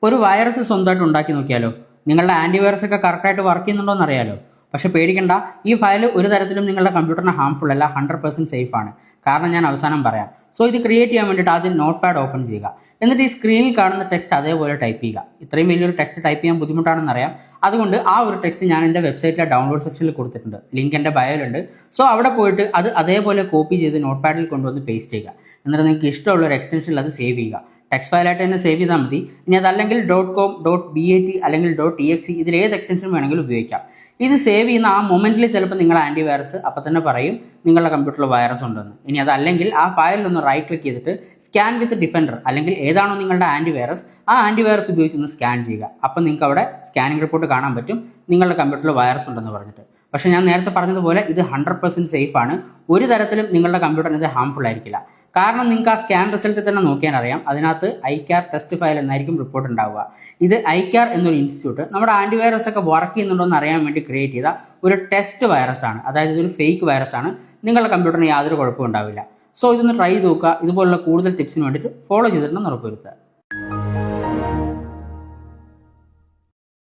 ഒരു വൈറസ് സ്വന്തമായിട്ട് ഉണ്ടാക്കി നോക്കിയാലോ? നിങ്ങളുടെ ആൻറ്റിവൈറസ് ഒക്കെ കറക്റ്റായിട്ട് വർക്ക് ചെയ്യുന്നുണ്ടോ എന്ന് അറിയാലോ. പക്ഷെ പേടിക്കണ്ട, ഈ ഫയൽ ഒരു തരത്തിലും നിങ്ങളുടെ കമ്പ്യൂട്ടറിന് ഹാംഫുൾ അല്ല, 100% സേഫ് ആണ്. കാരണം ഞാൻ അവസാനം പറയാം. സോ ഇത് ക്രിയേറ്റ് ചെയ്യാൻ വേണ്ടിയിട്ട് ആദ്യം നോട്ട് പാഡ് ഓപ്പൺ ചെയ്യുക. എന്നിട്ട് ഈ സ്ക്രീനിൽ കാണുന്ന ടെക്സ്റ്റ് അതേപോലെ ടൈപ്പ് ചെയ്യുക. ഇത്രയും വലിയൊരു ടെക്സ്റ്റ് ടൈപ്പ് ചെയ്യാൻ ബുദ്ധിമുട്ടാണെന്ന് അറിയാം. അതുകൊണ്ട് ആ ഒരു ടെക്സ്റ്റ് ഞാൻ എൻ്റെ വെബ്സൈറ്റിലെ ഡൗൺലോഡ് സെക്ഷനിൽ കൊടുത്തിട്ടുണ്ട്. ലിങ്ക് എൻ്റെ ബയോയിലുണ്ട്. സോ അവിടെ പോയിട്ട് അത് അതേപോലെ കോപ്പി ചെയ്ത് നോട്ട് പാഡിൽ കൊണ്ടുവന്ന് പേസ്റ്റ് ചെയ്യുക. എന്നിട്ട് നിങ്ങൾക്ക് ഇഷ്ടമുള്ള ഒരു എക്സ്റ്റൻഷനിൽ അത് സേവ് ചെയ്യുക. ടെക്സ്റ്റ് ഫയലായിട്ട് തന്നെ സേവ് ചെയ്താൽ മതി. ഇനി അതല്ലെങ്കിൽ .com, .bat അല്ലെങ്കിൽ .exe ഇതിൽ ഏത് എക്സ്റ്റൻഷൻ വേണമെങ്കിലും ഉപയോഗിക്കാം. ഇത് സേവ് ചെയ്യുന്ന ആ മൊമെന്റിൽ ചിലപ്പോൾ നിങ്ങളുടെ ആൻറ്റിവൈറസ് അപ്പം തന്നെ പറയും നിങ്ങളുടെ കമ്പ്യൂട്ടറിൽ വൈറസ് ഉണ്ടെന്ന്. ഇനി അതല്ലെങ്കിൽ ആ ഫയലിൽ ഒന്ന് റൈറ്റ് ക്ലിക്ക് ചെയ്തിട്ട് സ്കാൻ വിത്ത് ഡിഫൻഡർ അല്ലെങ്കിൽ ഏതാണോ നിങ്ങളുടെ ആൻറ്റിവൈറസ് ആ ആൻറ്റിവൈറസ് ഉപയോഗിച്ച് ഒന്ന് സ്കാൻ ചെയ്യുക. അപ്പം നിങ്ങൾക്ക് അവിടെ സ്കാനിങ് റിപ്പോർട്ട് കാണാൻ പറ്റും നിങ്ങളുടെ കമ്പ്യൂട്ടറിൽ വൈറസ് ഉണ്ടെന്ന് പറഞ്ഞിട്ട്. പക്ഷേ ഞാൻ നേരത്തെ പറഞ്ഞതുപോലെ ഇത് 100% സേഫ് ആണ്. ഒരു തരത്തിലും നിങ്ങളുടെ കമ്പ്യൂട്ടറിന് ഇത് ഹാംഫുൾ ആയിരിക്കില്ല. കാരണം നിങ്ങൾക്ക് ആ സ്കാൻ റിസൾട്ട് തന്നെ നോക്കിയാൽ അറിയാം. അതിനകത്ത് ഐക്യാർ ടെസ്റ്റ് ഫയൽ എന്നായിരിക്കും റിപ്പോർട്ട് ഉണ്ടാവുക. ഇത് ഐക്യാർ എന്നൊരു ഇൻസ്റ്റിറ്റ്യൂട്ട് നമ്മുടെ ആൻറ്റിവൈറസ് ഒക്കെ വർക്ക് ചെയ്യുന്നുണ്ടോ എന്ന് അറിയാൻ വേണ്ടി ക്രിയേറ്റ് ചെയ്ത ഒരു ടെസ്റ്റ് വൈറസ് ആണ്. അതായത് ഇതൊരു ഫേക്ക് വൈറസ് ആണ്. നിങ്ങളുടെ കമ്പ്യൂട്ടറിന് യാതൊരു കുഴപ്പവും ഉണ്ടാവില്ല. സോ ഇതൊന്ന് ട്രൈ ചെയ്ത് നോക്കുക. ഇതുപോലുള്ള കൂടുതൽ ടിപ്സിന് വേണ്ടിയിട്ട് ഫോളോ ചെയ്തിട്ടുണ്ടെന്ന് ഉറപ്പുവരുത്തുക.